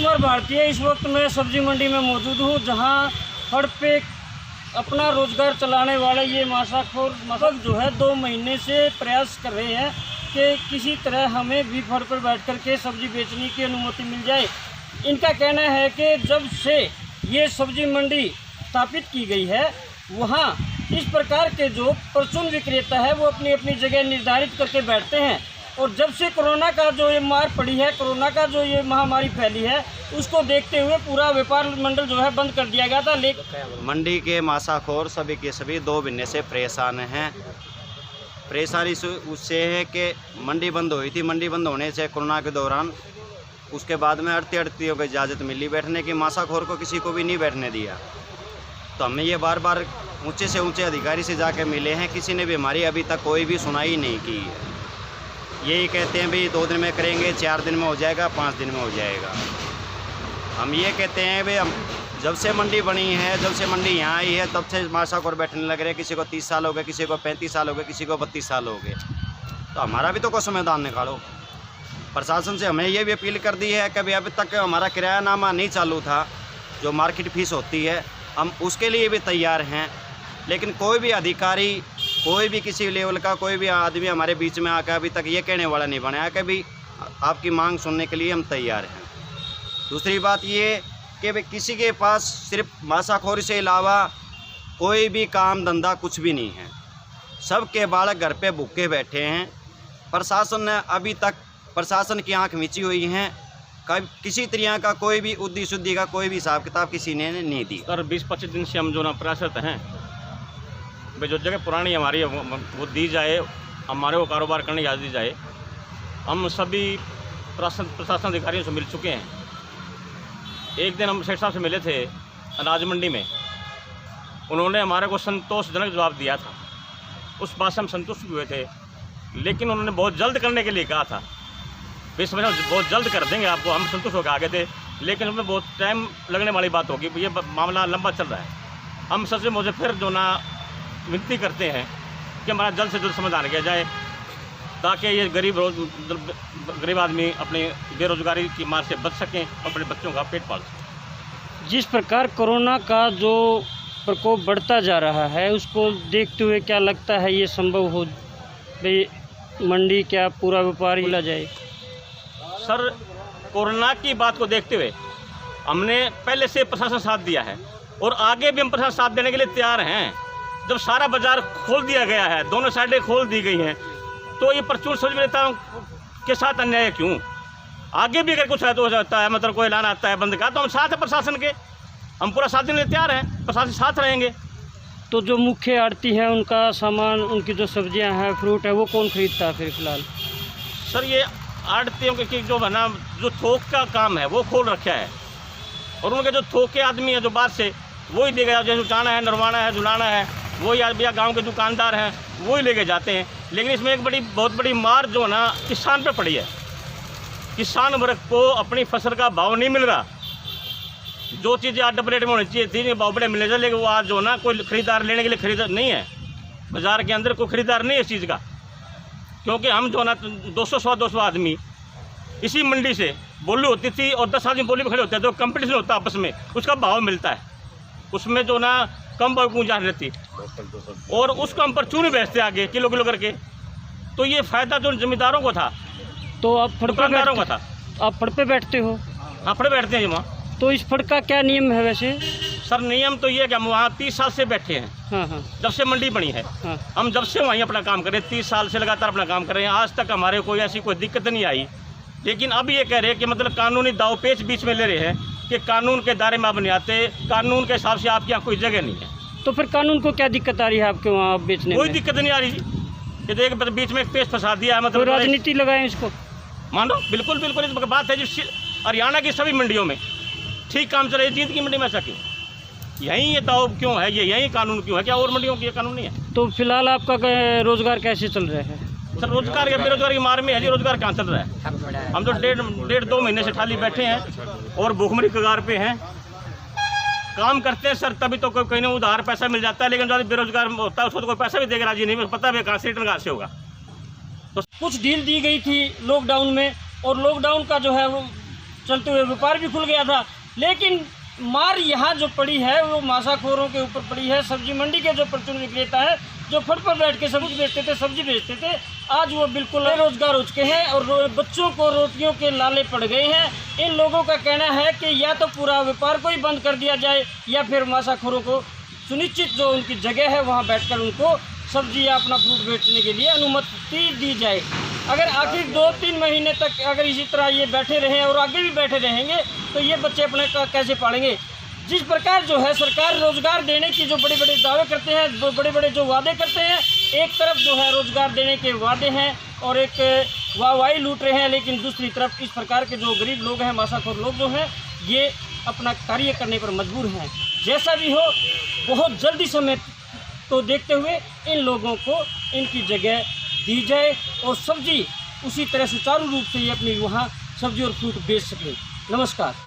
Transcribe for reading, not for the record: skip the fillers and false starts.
कुमार भारतीय इस वक्त मैं सब्जी मंडी में मौजूद हूँ, जहाँ फड़ पे अपना रोजगार चलाने वाले ये मासाखोर मतलब जो है 2 महीने से प्रयास कर रहे हैं कि किसी तरह हमें भी फड़ पर बैठ कर के सब्जी बेचने की अनुमति मिल जाए। इनका कहना है कि जब से ये सब्जी मंडी स्थापित की गई है, वहाँ इस प्रकार के जो परचून विक्रेता है वो अपनी अपनी जगह निर्धारित करके बैठते हैं, और जब से कोरोना का जो ये मार पड़ी है, कोरोना का जो ये महामारी फैली है, उसको देखते हुए पूरा व्यापार मंडल जो है बंद कर दिया गया था। लेकिन मंडी के मासाखोर सभी के सभी 2 महीने से परेशान हैं। परेशानी उससे है कि मंडी बंद हुई थी। मंडी बंद होने से कोरोना के दौरान उसके बाद में अड़तियों को इजाज़त मिली बैठने की, मासाखोर को किसी को भी नहीं बैठने दिया। तो हमें ये बार बार ऊंचे से ऊंचे अधिकारी से जाके मिले हैं, किसी ने भी हमारी अभी तक कोई भी सुनाई नहीं की है। यही कहते हैं भाई 2 दिन में करेंगे, 4 दिन में हो जाएगा, 5 दिन में हो जाएगा। हम ये कहते हैं भाई हम जब से मंडी बनी है, जब से मंडी यहाँ आई है, तब से मासाखोर बैठने लग रहे हैं। किसी को 30 साल हो गए, किसी को 35 साल हो गए, किसी को 32 साल हो गए। तो हमारा भी तो कोई संविधान निकालो। प्रशासन से हमें ये भी अपील कर दी है कि भाई अभी तक हमारा किरायानामा नहीं चालू था, जो मार्केट फीस होती है, हम उसके लिए भी तैयार हैं। लेकिन कोई भी अधिकारी, कोई भी किसी लेवल का कोई भी आदमी हमारे बीच में आकर अभी तक ये कहने वाला नहीं बना है कि भाई आपकी मांग सुनने के लिए हम तैयार हैं। दूसरी बात ये कि भाई किसी के पास सिर्फ मासाखोरी से अलावा कोई भी काम धंधा कुछ भी नहीं है। सबके बालक घर पे भूखे बैठे हैं। प्रशासन ने अभी तक प्रशासन की आंख मीची हुई हैं। किसी तरह का कोई भी उद्दी शुद्धि का कोई भी हिसाब किताब किसी ने नहीं दी। सर 20-25 दिन से हम जो ना प्रयासरत हैं भाई जो जगह पुरानी हमारी है वो दी जाए, हमारे को कारोबार करने की आज़ादी दी जाए। हम सभी प्रशासन अधिकारियों से मिल चुके हैं। एक दिन हम सेठ साहब से मिले थे अनाज मंडी में, उन्होंने हमारे को संतोषजनक जवाब दिया था। उस बात से हम संतुष्ट हुए थे, लेकिन उन्होंने बहुत जल्द करने के लिए कहा था। वे समझा बहुत जल्द कर देंगे आपको, हम संतुष्ट होकर आगे थे, लेकिन उसमें बहुत टाइम लगने वाली बात होगी। ये मामला लंबा चल रहा है। हम सच में मुझे फिर जो ना विनती करते हैं कि हमारा जल्द से जल्द समाधान किया जाए, ताकि ये गरीब आदमी अपनी बेरोजगारी की मार से बच सकें, अपने बच्चों का पेट पाल सकें। जिस प्रकार कोरोना का जो प्रकोप बढ़ता जा रहा है, उसको देखते हुए क्या लगता है ये संभव हो भाई मंडी क्या पूरा व्यापार खुला जाए? सर कोरोना की बात को देखते हुए हमने पहले से प्रशासन साथ दिया है और आगे भी हम प्रशासन साथ देने के लिए तैयार हैं। जब सारा बाजार खोल दिया गया है, दोनों साइडें खोल दी गई हैं, तो ये परचून सब्जी विक्रेताओं के साथ अन्याय क्यों? आगे भी अगर कुछ है तो हो जाता है, मतलब कोई ऐलान आता है बंद का, तो हम साथ हैं प्रशासन के, हम पूरा साथ देने तैयार हैं, प्रशासन साथ रहेंगे। तो जो मुख्य आड़ती है उनका सामान, उनकी जो सब्जियां हैं, फ्रूट है, वो कौन खरीदता है फिर फिलहाल? सर ये आड़तियों के जो है ना, जो थोक का काम है वो खोल रखा है, और उनके जो थोक के आदमी है जो बाहर से वही देगा, जैसे उठाना है, नरवाना है, झुलाना है, वही भैया गांव के दुकानदार हैं वही लेके जाते हैं। लेकिन इसमें एक बहुत बड़ी मार जो है ना किसान पे पड़ी है। किसान वर्ग को अपनी फसल का भाव नहीं मिल रहा। जो चीज़ें आज डबल रेट में होनी चाहिए थी, भाव बड़े मिलने चाहिए, लेकिन वो आज जो है ना कोई खरीदार लेने के लिए खरीदार नहीं है। बाज़ार के अंदर कोई खरीदार नहीं है इस चीज़ का, क्योंकि हम जो है ना 200 आदमी इसी मंडी से बोली होती थी, और 10 आदमी बोली में खड़े होते हैं, तो कंपटीशन होता है आपस में, उसका भाव मिलता है। उसमें जो ना कम भाव गुंजाइश रहती, और उसको हम परचून बेचते आगे किलो करके। तो ये फ़ायदा जो जमींदारों को था, तो आप फड़ दुकानदारों को था। आप फड़ पे बैठते हो? हाँ, फड़ बैठते हैं वहाँ। तो इस फड़ का क्या नियम है वैसे? सर नियम तो ये है कि हम वहाँ 30 साल से बैठे हैं। हाँ। जब से मंडी बनी है, हाँ। हम जब से वहीं अपना काम कर रहे हैं, 30 साल से लगातार अपना काम कर रहे हैं। आज तक हमारे कोई ऐसी कोई दिक्कत नहीं आई। लेकिन अब ये कह रहे हैं कि मतलब कानूनी दाव पेच बीच में ले रहे हैं कि कानून के दायरे में आप नहीं आते, कानून के हिसाब से आपके यहाँ कोई जगह नहीं है। तो फिर कानून को क्या दिक्कत आ रही है आपके वहाँ आप बेचने में? कोई दिक्कत नहीं आ रही। ये देख बीच में एक पेच फंसा दिया है, मतलब राजनीति लगाएं इसको। मानो बिल्कुल इस बात है जो हरियाणा की सभी मंडियों में ठीक काम चल रही है। जींद की मंडी में ऐसा क्यों? यहीं ये दाव क्यों है? ये यहीं कानून क्यों है? क्या और मंडियों की ये कानून नहीं है? तो फिलहाल आपका रोजगार कैसे चल रहा है? सर रोजगार या बेरोजगारी की मार में है जी। रोजगार कहाँ चल रहा है? हम तो 1.5-2 महीने से खाली बैठे हैं और भूखमरी कगार पे हैं। काम करते हैं सर, तभी तो कोई ना उधार पैसा मिल जाता है, लेकिन जो बेरोजगार होता है उसको तो कोई पैसा भी देगा राजी नहीं, पता है कहाँ से रिटर्न कहाँ से होगा। तो कुछ ढील दी गई थी लॉकडाउन में, और लॉकडाउन का जो है वो चलते हुए व्यापार भी खुल गया था। लेकिन मार यहाँ जो पड़ी है वो माशाखोरों के ऊपर पड़ी है। सब्जी मंडी के जो परचून विक्रेता है, जो फट पर बैठ के सब्जी बेचते थे, आज वो बिल्कुल बेरोजगार हो चुके हैं और बच्चों को रोटियों के लाले पड़ गए हैं। इन लोगों का कहना है कि या तो पूरा व्यापार को ही बंद कर दिया जाए या फिर माशाखोरों को सुनिश्चित जो उनकी जगह है वहाँ बैठकर उनको सब्जी या अपना फ्रूट बेचने के लिए अनुमति दी जाए। अगर आखिर 2-3 महीने तक अगर इसी तरह ये बैठे रहें और आगे भी बैठे रहेंगे तो ये बच्चे अपने कैसे पालेंगे। जिस प्रकार जो है सरकार रोज़गार देने की जो बड़े बड़े दावे करते हैं, बड़े बड़े जो वादे करते हैं, एक तरफ जो है रोज़गार देने के वादे हैं और एक वाहवाही लूट रहे हैं, लेकिन दूसरी तरफ इस प्रकार के जो गरीब लोग हैं, माशाखोर लोग जो हैं, ये अपना कार्य करने पर मजबूर हैं। जैसा भी हो बहुत जल्दी समय तो देखते हुए इन लोगों को इनकी जगह दी जाए और सब्जी उसी तरह सुचारू रूप से ये अपनी वहाँ सब्जी और फ्रूट बेच सकें। नमस्कार।